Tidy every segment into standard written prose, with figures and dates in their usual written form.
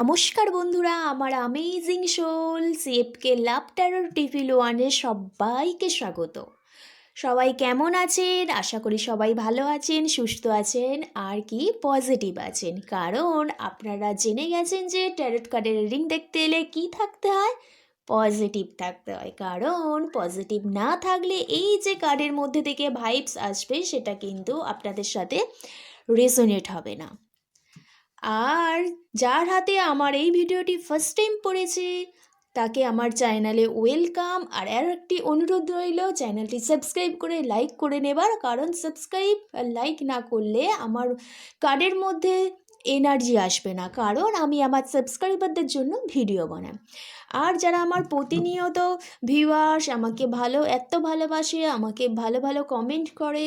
নমস্কার বন্ধুরা, আমার অ্যামেজিং সোল সিএফকে লাভ ট্যারর টিফিল ওয়ানে সবাইকে স্বাগত। সবাই কেমন আছেন? আশা করি সবাই ভালো আছেন, সুস্থ আছেন আর কি পজিটিভ আছেন। কারণ আপনারা জেনে গেছেন যে ট্যারট কার্ডের রিডিং দেখতে এলে কী থাকতে হয়, পজিটিভ থাকতে হয়। কারণ পজিটিভ না থাকলে এই যে কার্ডের মধ্যে থেকে ভাইবস আসবে সেটা কিন্তু আপনাদের সাথে রেজোনেট হবে না। আর যার হাতে আমার এই ভিডিওটি ফার্স্ট টাইম পড়েছে তাকে আমার চ্যানেলে ওয়েলকাম। আর একটি অনুরোধ রইল, চ্যানেলটি সাবস্ক্রাইব করে লাইক করে নেবার। কারণ সাবস্ক্রাইব আর লাইক না করলে আমার কার্ডের মধ্যে এনার্জি আসবে না, কারণ আমি আমার সাবস্ক্রাইবারদের জন্য ভিডিও বানাই। আর যারা আমার প্রতিনিয়ত ভিউয়ার্স আমাকে এত ভালোবাসে, আমাকে ভালো ভালো কমেন্ট করে,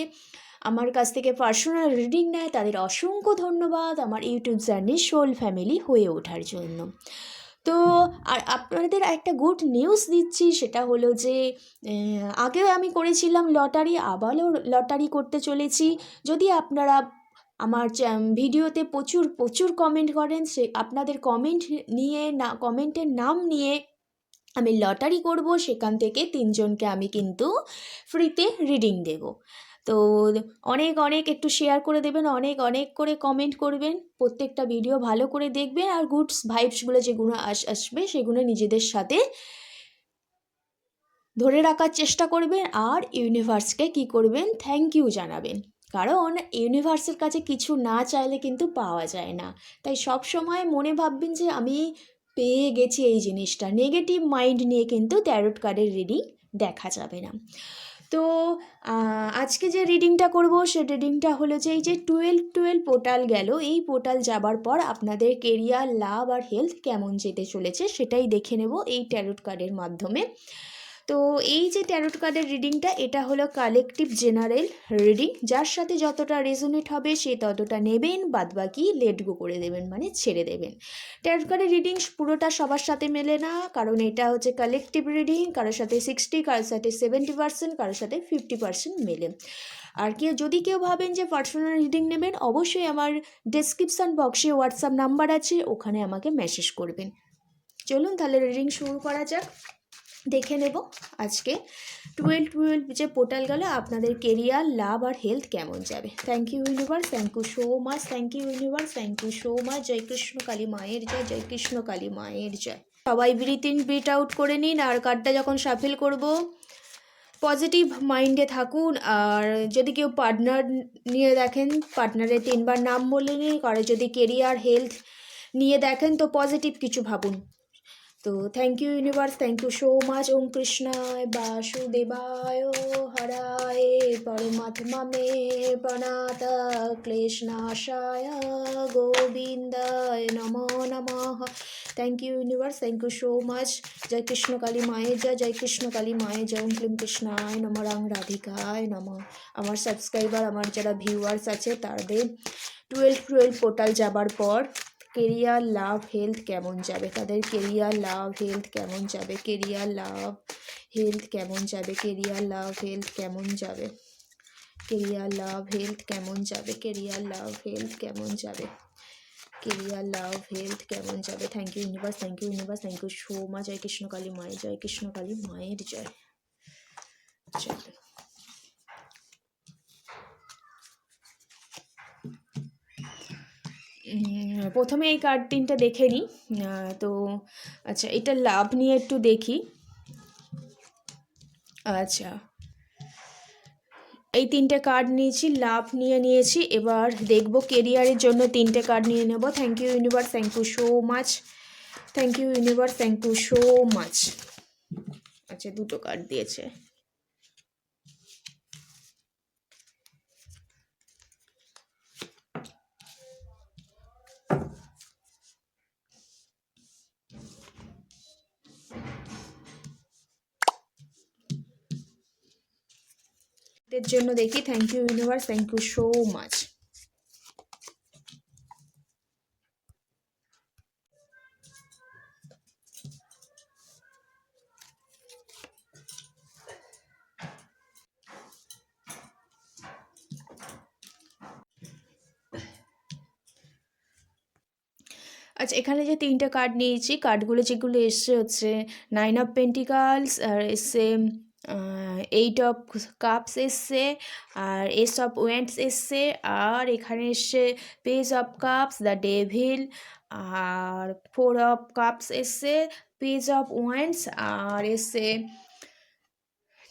আমার কাছ থেকে পার্সোনাল রিডিং নেয়, তাদের অসংখ্য ধন্যবাদ আমার ইউটিউব চ্যানেল সোল ফ্যামিলি হয়ে ওঠার জন্য। তো আর আপনাদের একটা গুড নিউজ দিচ্ছি, সেটা হলো যে আগেও আমি করেছিলাম লটারি, আবারও লটারি করতে চলেছি। যদি আপনারা আমার ভিডিওতে প্রচুর প্রচুর কমেন্ট করেন, আপনাদের কমেন্টের নাম নিয়ে আমি লটারি করব। সেখান থেকে 3 জনকে আমি কিন্তু ফ্রিতে রিডিং দেব। তো অনেক অনেক একটু শেয়ার করে দেবেন, অনেক অনেক করে কমেন্ট করবেন, প্রত্যেকটা ভিডিও ভালো করে দেখবেন, আর গুডস ভাইবসগুলো যেগুলো আসবে সেগুলো নিজেদের সাথে ধরে রাখার চেষ্টা করবেন। আর ইউনিভার্সকে কি করবেন, থ্যাংক ইউ জানাবেন। কারণ ইউনিভার্সের কাছে কিছু না চাইলে কিন্তু পাওয়া যায় না। তাই সব সময় মনে ভাববেন যে আমি পেয়ে গেছি এই জিনিসটা। নেগেটিভ মাইন্ড নিয়ে কিন্তু ট্যারট কার্ডের রিডিং দেখা যাবে না। তো আজকে যে রিডিংটা করব সে রিডিংটা হলো যে এই যে 12 পোর্টাল গেল, এই পোর্টাল যাবার পর আপনাদের কেরিয়ার, লাভ আর হেলথ কেমন যেতে চলেছে সেটাই দেখে নেব এই ট্যারট কার্ডের মাধ্যমে। তো এই যে ট্যারট কার্ডের রিডিংটা, এটা হলো কালেকটিভ জেনারেল রিডিং। যার সাথে যতটা রেজোনেট হবে সে ততটা নেবেন, বাদবাকি লেট গো করে দেবেন, মানে ছেড়ে দেবেন। ট্যারট কার্ডের রিডিং পুরোটা সবার সাথে মেলে না, কারণ এটা হচ্ছে কালেকটিভ রিডিং। কারোর সাথে 60, কারোর সাথে 70%, কারোর সাথে 50% মেলে। আর যদি কেউ ভাবেন যে পার্সোনাল রিডিং নেবেন, অবশ্যই আমার ডেসক্রিপশান বক্সে হোয়াটসঅ্যাপ নাম্বার আছে, ওখানে আমাকে মেসেজ করবেন। চলুন তাহলে রিডিং শুরু করা যাক। দেখে নেব আজকে 12 যে পোর্টাল গেল আপনাদের কেরিয়ার, লাভ আর হেলথ কেমন যাবে। Thank you universe, thank you so much, thank you universe, thank you so much. জয় কৃষ্ণ কালী মায়ের জয়, জয় কৃষ্ণ কালী মায়ের জয়। সবাই ব্রিথ ইন ব্রিথ আউট করে নিন। আর কার্ডটা যখন শাফেল করব পজিটিভ মাইন্ডে থাকুন। আর যদি কেউ পার্টনার নিয়ে দেখেন, পার্টনারের 3বার নাম বলে নিন। কারো যদি কেরিয়ার, হেলথ নিয়ে দেখেন তো পজিটিভ কিছু ভাবুন। তো thank you universe, thank you so much. ওম কৃষ্ণায় বাসুদেবায় হরায় পরমাত্মা মে প্রণাত ক্লেশনাশায় গোবিন্দায় নমো নমঃ। Thank you universe, thank you so much. জয় কৃষ্ণ কালী মায়ের জয়, জয় কৃষ্ণ কালী মায়ের জয়। ওম ক্লিম কৃষ্ণায় নম, রাং রাধিকায় নম। আমার সাবস্ক্রাইবার, আমার যারা ভিউয়ার্স আছে তাদের 12 পোর্টাল যাবার পর কেরিয়ার, লাভ, হেলথ কেমন যাবে, তাদের কেরিয়ার, লাভ, হেলথ কেমন যাবে, কেরিয়ার, লাভ, হেলথ কেমন যাবে, কেরিয়ার, লাভ, হেলথ কেমন যাবে, কেরিয়ার, লাভ, হেলথ কেমন যাবে, কেরিয়ার, লাভ, হেলথ কেমন যাবে, কেরিয়ার, লাভ, হেলথ কেমন যাবে। Thank you universe, thank you universe, thank you so much. জয় কৃষ্ণ কালী মায়ের জয়, কৃষ্ণ কালী মায়ের জয়। চলো প্রথমে এই কার্ড 3টা দেখে নিই। তো আচ্ছা, এটা লাভ নিয়ে একটু দেখি। আচ্ছা, এই 3টে কার্ড নিয়েছি, লাভ নিয়েছি। এবার দেখব কেরিয়ারের জন্য 3টে কার্ড নিয়ে নেব। Thank you universe, thank you so much, thank you universe, thank you so much. আচ্ছা, 2টো কার্ড দিয়েছে। এর জন্য দেখি। Thank you universe, thank you so much. আচ্ছা, এখানে যে 3টে কার্ড নিয়েছি, কার্ডগুলো যেগুলো এসছে হচ্ছে 9 অফ পেন্টিকালস, আর এসছে 8 অফ কাপস এসছে, আর এস অফ ওয়ান্ডস এসছে, আর এখানে এসছে page of cups, the devil, আর 4 অফ কাপস এসছে, পেজ অফ ওয়ান্ডস, আর এসছে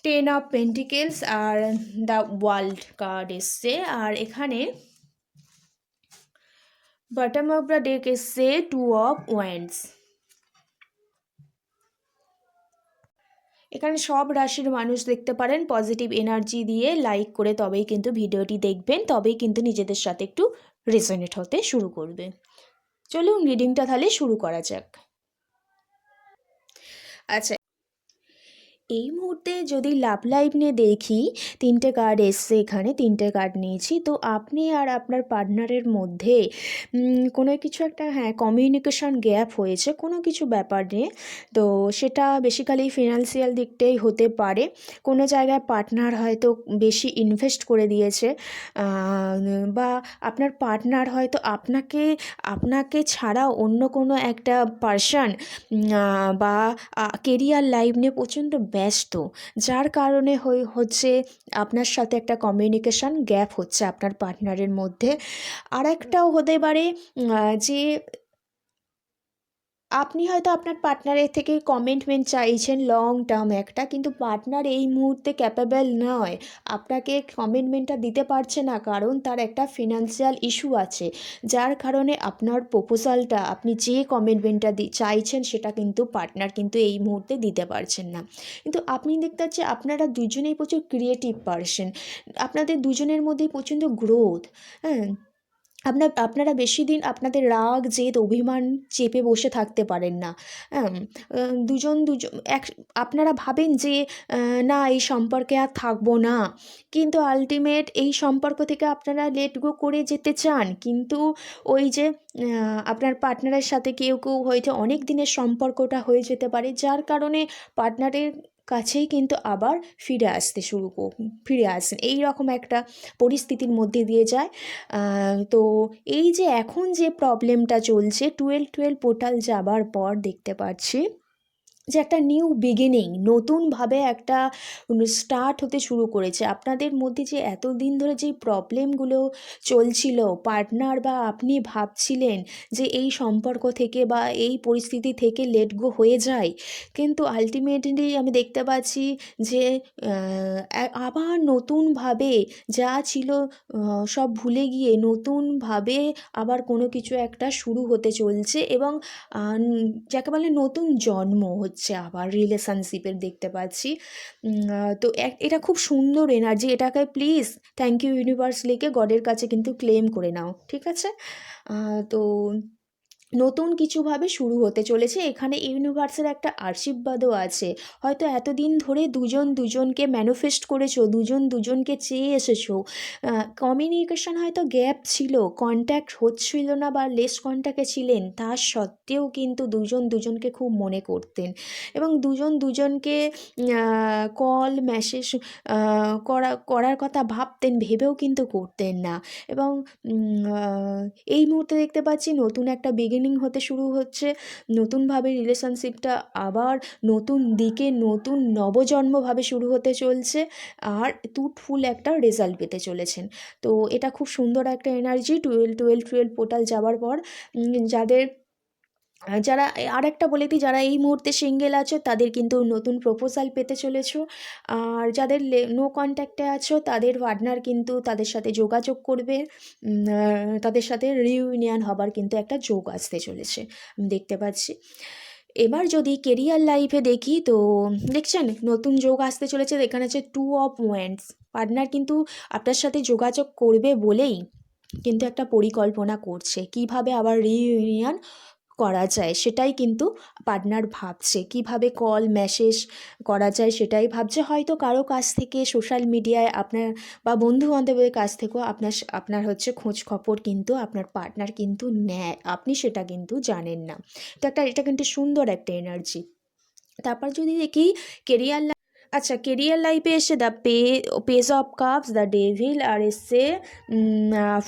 10 অফ পেন্টিকেলস, আর দ্য ওয়ার্ল্ড কার্ড এসছে। আর এখানে বটম অফ দ্য ডেক এসছে 2 অফ ওয়ান্ডস। এখানে সব রাশির মানুষ দেখতে পারেন পজিটিভ এনার্জি দিয়ে লাইক করে তবেই কিন্তু ভিডিওটি দেখবেন, তবেই কিন্তু নিজেদের সাথে একটু রেজোনেট হতে শুরু করবে। চলুন রিডিংটা তাহলে শুরু করা যাক। আচ্ছা, এই মুহূর্তে যদি লাভ লাইফ নিয়ে দেখি, 3টে কার্ড এসছে, এখানে 3টে কার্ড নিয়েছি। তো আপনি আর আপনার পার্টনারের মধ্যে কোনো কিছু একটা কমিউনিকেশন গ্যাপ হয়েছে কোনো কিছু ব্যাপার নিয়ে। তো সেটা বেসিক্যালি ফিনান্সিয়াল দিকটাই হতে পারে। কোনো জায়গায় পার্টনার হয়তো বেশি ইনভেস্ট করে দিয়েছে, বা আপনার পার্টনার হয়তো আপনাকে ছাড়া অন্য কোনো একটা পার্সন বা কেরিয়ার লাইফ নিয়ে প্রচণ্ড ব্যস্ত, যার কারণে হচ্ছে আপনার সাথে একটা কমিউনিকেশান গ্যাপ হচ্ছে আপনার পার্টনারের মধ্যে। আর একটাও হতে পারে যে আপনি হয়তো আপনার পার্টনারের থেকে কমিটমেন্ট চাইছেন লং টার্ম একটা, কিন্তু পার্টনার এই মুহূর্তে ক্যাপেবল নয়, আপনাকে কমিটমেন্টটা দিতে পারছে না, কারণ তার একটা ফিনান্সিয়াল ইস্যু আছে, যার কারণে আপনার প্রপোজালটা, আপনি যে কমিটমেন্টটা চাইছেন সেটা কিন্তু পার্টনার কিন্তু এই মুহূর্তে দিতে পারছেন না। কিন্তু আপনি দেখতে পাচ্ছেন আপনারা দুজনেই প্রচুর ক্রিয়েটিভ পারসন, আপনাদের দুজনের মধ্যেই প্রচণ্ড গ্রোথ। হ্যাঁ, আপনারা বেশি দিন আপনাদের রাগ জেদ অভিমান চেপে বসে থাকতে পারেন না। হ্যাঁ, দুজন আপনারা ভাবেন যে না এই সম্পর্কে আর থাকবো না, কিন্তু আলটিমেট এই সম্পর্ক থেকে আপনারা লেট গো করে যেতে চান, কিন্তু ওই যে আপনার পার্টনারের সাথে কেউ হয়তো অনেক দিনের সম্পর্কটা হয়ে যেতে পারে, যার কারণে পার্টনারের কাছেই কিন্তু আবার ফিরে আসেন, এই রকম একটা পরিস্থিতির মধ্যে দিয়ে যায়। তো এই যে এখন যে প্রবলেমটা চলছে 12-12 পোর্টাল যাবার পর দেখতে পাচ্ছি যে একটা নিউ বিগিনিং, নতুনভাবে একটা স্টার্ট হতে শুরু করেছে আপনাদের মধ্যে। যে এতদিন ধরে যেই প্রবলেমগুলো চলছিল, পার্টনার বা আপনি ভাবছিলেন যে এই সম্পর্ক থেকে বা এই পরিস্থিতি থেকে লেট গো হয়ে যায়, কিন্তু আলটিমেটলি আমি দেখতে পাচ্ছি যে আবার নতুনভাবে যা ছিল সব ভুলে গিয়ে নতুনভাবে আবার কোনো কিছু একটা শুরু হতে চলছে, এবং যাকে বলে নতুন জন্ম হচ্ছে আবার রিলেশনশিপের দেখতে পাচ্ছি। তো এটা খুব সুন্দর এনার্জি, এটাকে প্লিজ থ্যাংক ইউ ইউনিভার্স লিখে গডের কাছে কিন্তু ক্লেম করে নাও, ঠিক আছে? তো নতুন কিছুভাবে শুরু হতে চলেছে, এখানে ইউনিভার্সের একটা আশীর্বাদও আছে। হয়তো এতদিন ধরে দুজন দুজনকে ম্যানিফেস্ট করেছো, দুজন দুজনকে চেয়ে এসেছো, কমিউনিকেশান হয়তো গ্যাপ ছিল, কন্ট্যাক্ট হচ্ছিল না বা লেস কন্ট্যাক্টে ছিলেন, তা সত্ত্বেও কিন্তু দুজন দুজনকে খুব মনে করতেন, এবং দুজন দুজনকে কল মেসেজ করার কথা ভাবতেন, ভেবেও কিন্তু করতেন না। এবং এই মুহূর্তে দেখতে পাচ্ছি নতুন একটা বিগিনিং হতে শুরু হচ্ছে, নতুনভাবে রিলেশনশিপটা আবার নতুন দিকে নতুন নবজন্মভাবে শুরু হতে চলছে, আর ফুল একটা রেজাল্ট পেতে চলেছেন। তো এটা খুব সুন্দর একটা এনার্জি 12-12 পোর্টাল যাওয়ার পর। যারা আরেকটা বলে দিই, যারা এই মুহূর্তে সিঙ্গেল আছো তাদের কিন্তু নতুন প্রপোজাল পেতে চলেছো, আর যাদের নো কন্ট্যাক্টে আছো তাদের পার্টনার কিন্তু তাদের সাথে যোগাযোগ করবে, তাদের সাথে রিইউনিয়ন হবার কিন্তু একটা যোগ আসতে চলেছে আমি দেখতে পাচ্ছি। এবার যদি কেরিয়ার লাইফে দেখি, তো দেখছেন নতুন যোগ আসতে চলেছে, এখানে আছে 2 অফ ওয়ান্ডস। পার্টনার কিন্তু আপনার সাথে যোগাযোগ করবে বলেই কিন্তু একটা পরিকল্পনা করছে, কিভাবে আবার রিইউনিয়ন করা যায় সেটাই কিন্তু পার্টনার ভাবছে, কিভাবে কল মেসেজ করা যায় সেটাই ভাবছে। হয়তো কারো কাছ থেকে সোশ্যাল মিডিয়ায় আপনার বা বন্ধু বান্ধবের কাছ থেকেও আপনার হচ্ছে খোঁজ খবর কিন্তু আপনার পার্টনার কিন্তু নেয়, আপনি সেটা কিন্তু জানেন না। তো এটা কিন্তু সুন্দর একটা এনার্জি। তারপর যদি দেখি কেরিয়ার আচ্ছা, কেরিয়ার লাইফে এসে the page of cups, the devil, আর এসছে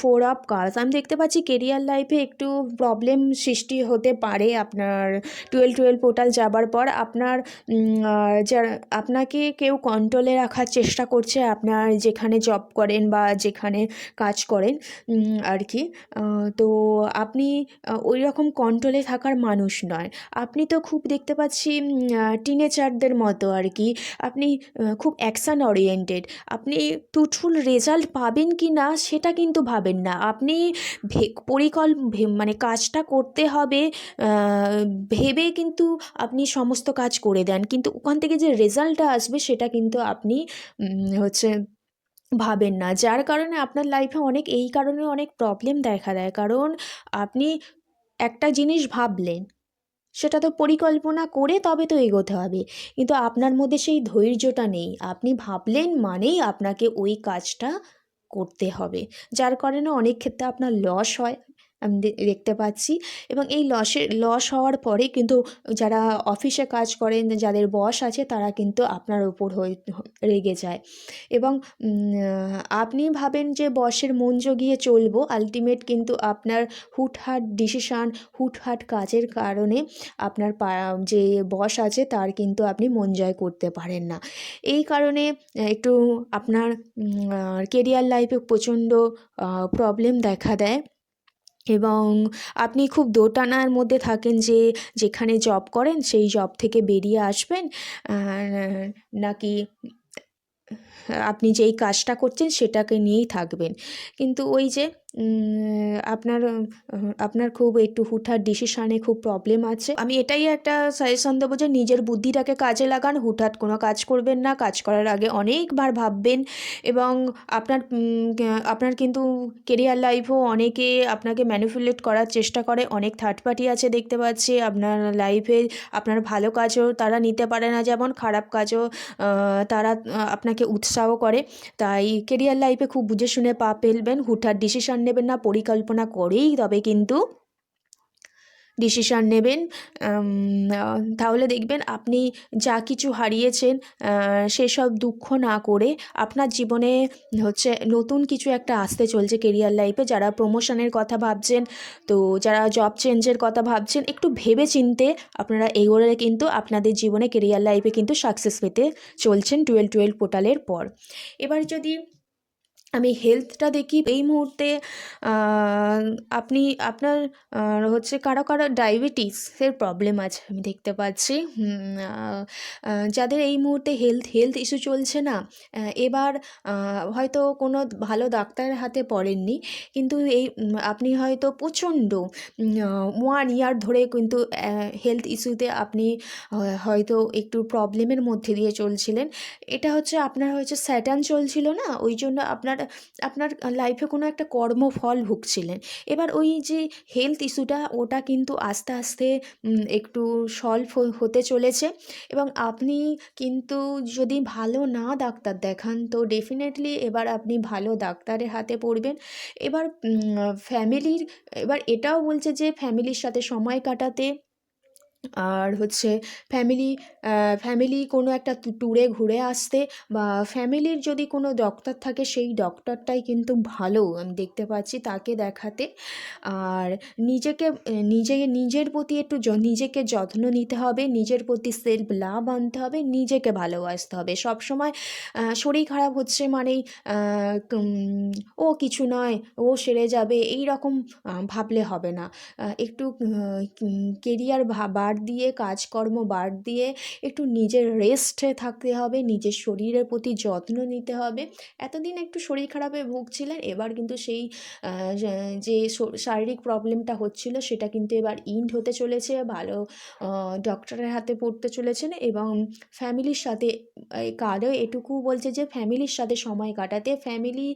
ফোর অফ কাপস। আমি দেখতে পাচ্ছি কেরিয়ার লাইফে একটু প্রবলেম সৃষ্টি হতে পারে আপনার 12 পোর্টাল যাবার পর। আপনার যারা আপনাকে কেউ কন্ট্রোলে রাখার চেষ্টা করছে, আপনার যেখানে জব করেন বা যেখানে কাজ করেন আর কি। তো আপনি ওই রকম কন্ট্রোলে থাকার মানুষ নয়। আপনি তো খুব দেখতে পাচ্ছি টিনেজারদের মতো আর কি। আপনি খুব অ্যাকশান ওরিয়েন্টেড। আপনি ফ্রুটফুল রেজাল্ট পাবেন কি না সেটা কিন্তু ভাবেন না। আপনি মানে কাজটা করতে হবে ভেবে কিন্তু আপনি সমস্ত কাজ করে দেন, কিন্তু ওখান থেকে যে রেজাল্টটা আসবে সেটা কিন্তু আপনি হচ্ছে ভাবেন না। যার কারণে আপনার লাইফে এই কারণে অনেক প্রবলেম দেখা দেয়, কারণ আপনি একটা জিনিস ভাবলেন, সেটা তো পরিকল্পনা করে তবে তো এগোতে হবে, কিন্তু আপনার মধ্যে সেই ধৈর্যটা নেই। আপনি ভাবলেন মানেই আপনাকে ওই কাজটা করতে হবে, যার কারণে অনেক ক্ষেত্রে আপনার লস হয়, আমি দেখতে পাচ্ছি। এবং এই লস হওয়ার পরে কিন্তু যারা অফিসে কাজ করেন, যাদের বস আছে, তারা কিন্তু আপনার ওপর রেগে যায়। এবং আপনি ভাবেন যে বসের মন জগিয়ে চলবো, আলটিমেট কিন্তু আপনার হুটহাট ডিসিশান, হুটহাট কাজের কারণে আপনার যে বস আছে তার কিন্তু আপনি মন জয় করতে পারেন না। এই কারণে একটু আপনার কেরিয়ার লাইফে প্রচণ্ড প্রবলেম দেখা দেয়, এবং আপনি খুব দোটানার মধ্যে থাকেন যে যেখানে জব করেন সেই জব থেকে বেরিয়ে আসবেন, নাকি আপনি যেই কাজটা করছেন সেটাকে নিয়েই থাকবেন। কিন্তু ওই যে আপনার খুব একটু হুটহাট ডিসিশানে খুব প্রবলেম আছে। আমি এটাই একটা সাজেশন দেবো যে নিজের বুদ্ধিটাকে কাজে লাগান, হুটহাট কোনো কাজ করবেন না, কাজ করার আগে অনেকবার ভাববেন। এবং আপনার কিন্তু কেরিয়ার লাইফেও অনেকে আপনাকে ম্যানিপুলেট করার চেষ্টা করে, অনেক থার্ড পার্টি আছে দেখতে পাচ্ছি আপনার লাইফে। আপনার ভালো কাজও তারা নিতে পারে না, যেমন খারাপ কাজও তারা আপনাকে উৎসাহ করে। তাই কেরিয়ার লাইফে খুব বুঝে শুনে পা ফেলবেন, হুটহাট ডিসিশান নেবেন না, পরিকল্পনা করেই তবে কিন্তু ডিসিশান নেবেন। তাহলে দেখবেন আপনি যা কিছু হারিয়েছেন সেসব দুঃখ না করে আপনার জীবনে হচ্ছে নতুন কিছু একটা আসতে চলছে কেরিয়ার লাইফে। যারা প্রমোশনের কথা ভাবছেন, তো যারা জব চেঞ্জের কথা ভাবছেন, একটু ভেবে চিনতে আপনারা এগোলে কিন্তু আপনাদের জীবনে কেরিয়ার লাইফে কিন্তু সাকসেস পেতে চলছেন 12 পোর্টালের পর। এবার যদি আমি হেলথটা দেখি, এই মুহূর্তে আপনি আপনার হচ্ছে কারো ডায়াবেটিসের প্রবলেম আছে আমি দেখতে পাচ্ছি। যাদের এই মুহূর্তে হেলথ ইস্যু চলছে না, এবার হয়তো কোনো ভালো ডাক্তারের হাতে পড়েননি, কিন্তু আপনি হয়তো প্রচণ্ড 1 ইয়ার ধরে কিন্তু হেলথ ইস্যুতে আপনি হয়তো একটু প্রবলেমের মধ্যে দিয়ে চলছিলেন। এটা হচ্ছে আপনার হচ্ছে স্যাটার্ন চলছিল না, ওই জন্য আপনার লাইফে কোনো একটা কর্মফল ভুগছিলেন। এবার ওই যে হেলথ ইস্যুটা, ওটা কিন্তু আস্তে আস্তে একটু সলভ হতে চলেছে। এবং আপনি কিন্তু যদি ভালো না ডাক্তার দেখান, তো ডেফিনেটলি এবার আপনি ভালো ডাক্তারের হাতে পড়বেন। এবার এবার এটাও বলছে যে ফ্যামিলির সাথে সময় কাটাতে, আর হচ্ছে ফ্যামিলি কোনো একটা ট্যুরে ঘুরে আসতে, বা ফ্যামিলির যদি কোনো ডক্টর থাকে সেই ডক্টরটাই কিন্তু ভালো আমি দেখতে পাচ্ছি, তাকে দেখাতে। আর নিজের প্রতি একটু নিজেকে যত্ন নিতে হবে, নিজের প্রতি সেলফ লাভ আনতে হবে, নিজেকে ভালোবাসতে হবে। সবসময় শরীর খারাপ হচ্ছে মানেই ও কিছু নয়, ও সেরে যাবে, এই রকম ভাবলে হবে না। একটু কেরিয়ার বাদ দিয়ে, কাজকর্ম বাদ দিয়ে একটু নিজের রেস্টে থাকতে হবে, নিজের শরীরের প্রতি যত্ন নিতে হবে। এতদিন একটু শরীর খারাপে ভুগছিলেন, এবার কিন্তু সেই যে শারীরিক প্রবলেমটা হচ্ছিল সেটা কিন্তু এবার ইন্ড হতে চলেছে, ভালো ডক্টরের হাতে পড়তে চলেছেন। এবং ফ্যামিলির সাথে কারও এটুকু বলছে যে ফ্যামিলির সাথে সময় কাটাতে, ফ্যামিলি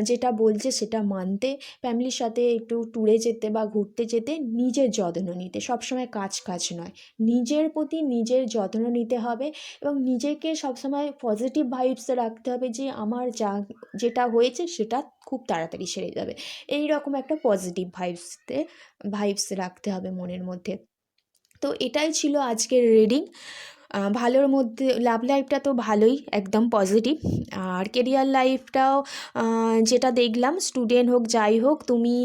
যেটা বলছে সেটা মানতে, ফ্যামিলির সাথে একটু ট্যুরে যেতে বা ঘুরতে যেতে, নিজের যত্ন নিতে, সবসময় কাজ নয়, নিজের প্রতি নিজের যত্ন নিতে হবে। এবং নিজেকে সবসময় পজিটিভ ভাইবসে রাখতে হবে যে আমার যেটা হয়েছে সেটা খুব তাড়াতাড়ি সেরে যাবে, এই রকম একটা পজিটিভ ভাইবস রাখতে হবে মনের মধ্যে। তো এটাই ছিল আজকের রিডিং। ভালোর মধ্যে লাভ লাইফটা তো ভালোই, একদম পজিটিভ। আর কেরিয়ার লাইফটাও যেটা দেখলাম, স্টুডেন্ট হোক যাই হোক তুমি,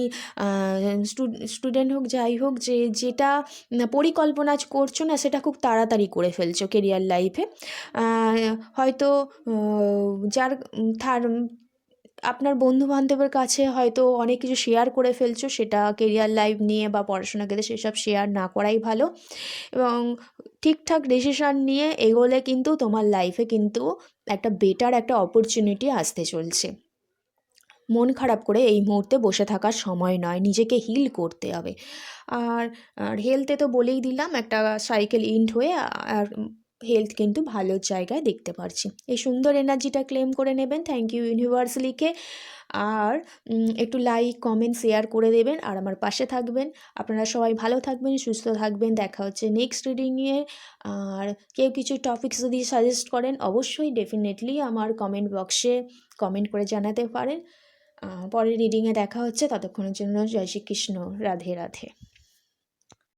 স্টুডেন্ট হোক যাই হোক, যেটা পরিকল্পনা করছো না সেটা খুব তাড়াতাড়ি করে ফেলছো কেরিয়ার লাইফে। হয়তো যার তার আপনার বন্ধুবান্ধবের কাছে হয়তো অনেক কিছু শেয়ার করে ফেলছো, সেটা কেরিয়ার লাইফ নিয়ে বা পড়াশোনা ক্ষেত্রে সেসব শেয়ার না করাই ভালো। এবং ঠিকঠাক ডিসিশান নিয়ে এগোলে কিন্তু তোমার লাইফে কিন্তু একটা বেটার একটা অপরচুনিটি আসতে চলছে। মন খারাপ করে এই মুহূর্তে বসে থাকার সময় নয়, নিজেকে হিল করতে হবে। আর আর হেলথে তো বলেই দিলাম, একটা সাইকেল ইন্ট হয়ে আর হেলথ কিন্তু ভালো জায়গায় দেখতে পারছি। এই সুন্দর এনার্জিটা ক্লেম করে নেবেন থ্যাংক ইউ ইউনিভার্স লিখে। আর একটু লাইক কমেন্ট শেয়ার করে দেবেন আর আমার পাশে থাকবেন। আপনারা সবাই ভালো থাকবেন, সুস্থ থাকবেন। দেখা হচ্ছে নেক্সট রিডিংয়ে। আর কেউ কিছু টপিকস যদি সাজেস্ট করেন অবশ্যই ডেফিনেটলি আমার কমেন্ট বক্সে কমেন্ট করে জানাতে পারেন। পরের রিডিংয়ে দেখা হচ্ছে, ততক্ষণের জন্য জয় শ্রীকৃষ্ণ, রাধে রাধে।